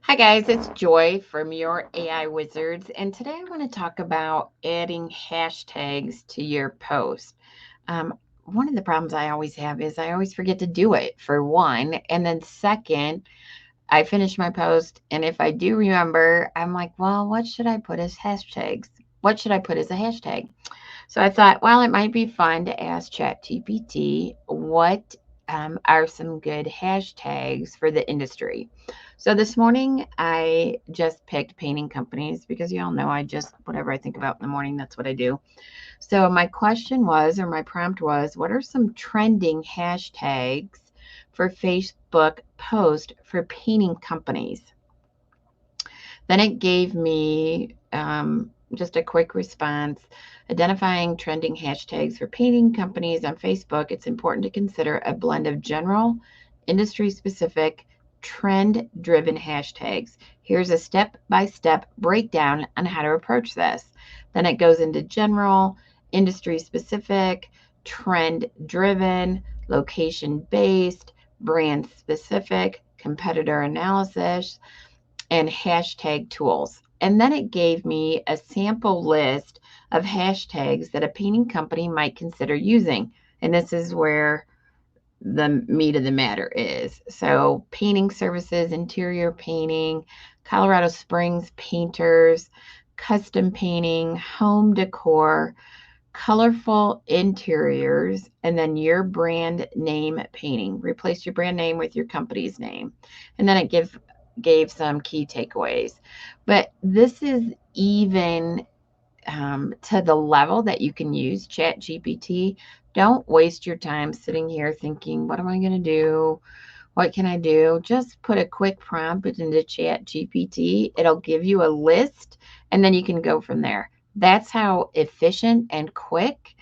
Hi guys, it's Joy from your AI Wizards, and today I want to talk about adding hashtags to your post. One of the problems I always have is I always forget to do it, for one, and then second, I finish my post, and if I do remember, I'm like, well, what should I put as hashtags? What should I put as a hashtag? So I thought, well, it might be fun to ask ChatGPT what are some good hashtags for the industry. So this morning I just picked painting companies because you all know I just, whatever I think about in the morning, that's what I do. So my question was, or my prompt was, what are some trending hashtags for Facebook post for painting companies? Then it gave me just a quick response. Identifying trending hashtags for painting companies on Facebook, it's important to consider a blend of general, industry specific, trend driven hashtags. Here's a step by step breakdown on how to approach this. Then it goes into general, industry specific, trend driven, location based, brand specific, competitor analysis, and hashtag tools. And then it gave me a sample list of hashtags that a painting company might consider using. And this is where the meat of the matter is. So, painting services, interior painting, Colorado Springs painters, custom painting, home decor, colorful interiors, and then your brand name painting. Replace your brand name with your company's name. And then it gave some key takeaways. But this is even to the level that you can use ChatGPT. Don't waste your time sitting here thinking, what am I going to do? What can I do? Just put a quick prompt into ChatGPT. It'll give you a list and then you can go from there. That's how efficient and quick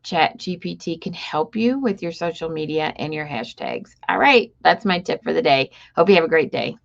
ChatGPT can help you with your social media and your hashtags. All right, that's my tip for the day. Hope you have a great day.